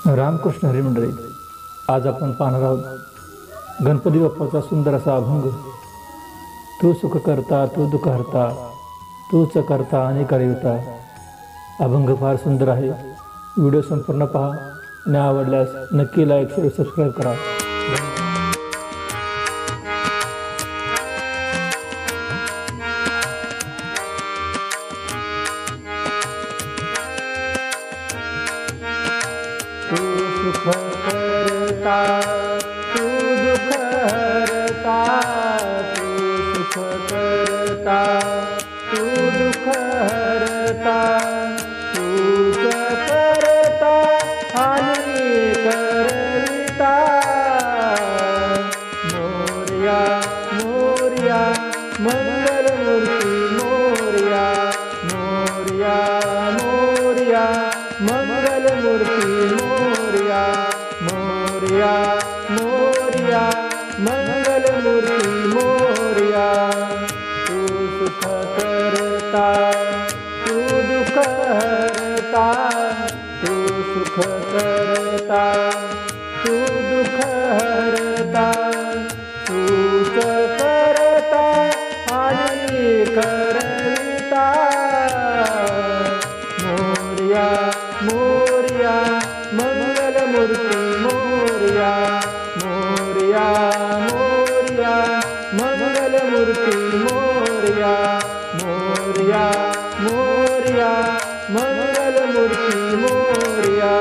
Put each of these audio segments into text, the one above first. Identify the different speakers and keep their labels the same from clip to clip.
Speaker 1: रामकृष्ण हरी मंडळी, आज आपण पाहणार आहोत गणपती बाप्पाचा सुंदर असा अभंग. तू सुख करता तू दुःख हरता, तूच करता आणि कळविता. अभंग फार सुंदर आहे. व्हिडिओ संपूर्ण पहा आणि आवडल्यास नक्की लाईक शेअर सबस्क्राईब करा.
Speaker 2: तू सुख करता तू दुःख हरता, तू सुख करता तू दुःख हरता, तूच करता आणि करविता. मोरया मोरया मंगलमूर्ती मोरया, मोरया मोरया मंगलमूर्ती मोरया, मोरया मोरया मंगलमूर्ती मोरया. तू सुख करता तू दुःख हरता, तू सुख करता तू दुःख हरता, तूच करता आणि करविता. मोरया मोरया मंगलमूर्ती मोरया, मोरया मोरया मंगलमूर्ती मोरया, मोरया मोरया मंगलमूर्ती मोरया.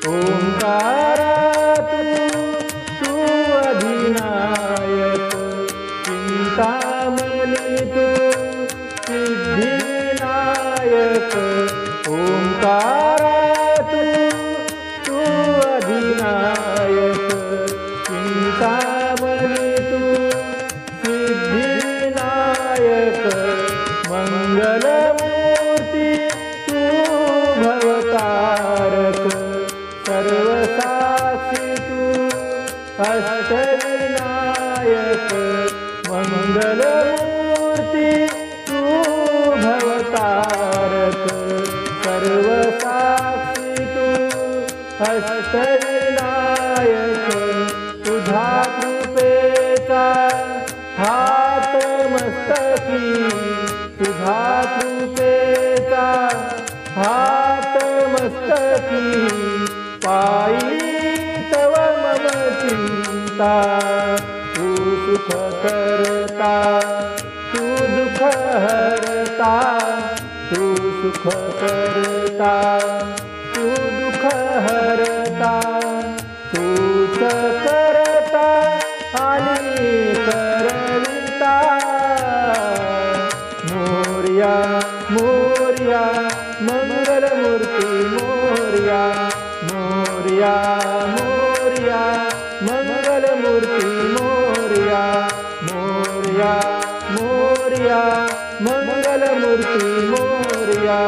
Speaker 2: ओंकारात तू अधिनायक, चिंतामणी तू सिद्धिनायक. ओंकारात तू अधिनायक, चिंतामणी तू सिद्धिनायक. मंगलमूर्ती तू भवतारक, सर्वसाक्षी तू अष्टविनायक. मंगलमूर्ती तू भवतारक, सर्वसाक्षी तू अष्टविनायक. तुझ्या कृपेचा हात मस्तकी, तुझ्या कृपेचा हात मस्तकी. पायी तव मम चिंता, तू सुख करता तू दुःख हरता, तू सुख करता तू दुःख हरता, तूच करता आणि करविता. मोरया मोरया मंगलमूर्ती मोरया, मोरया मोरया मंगलमूर्ती मोरया, मोरया मोरया मंगलमूर्ती मोरया.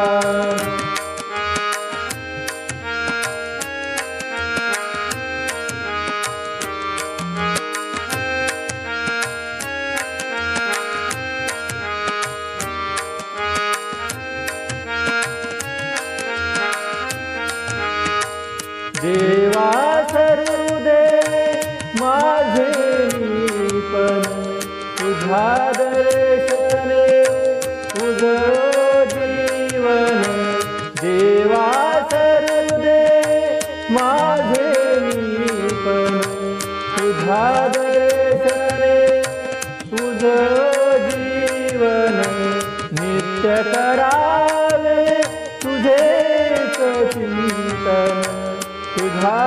Speaker 2: देवा सरुदे माझे पण, तुझ्या दर्शने उजळो जीवन. देवा सरुदे माझे पण, तुझ्या दर्शने उजळो जीवन. नित्य करावे तुझेच चिंतन, तुझ्या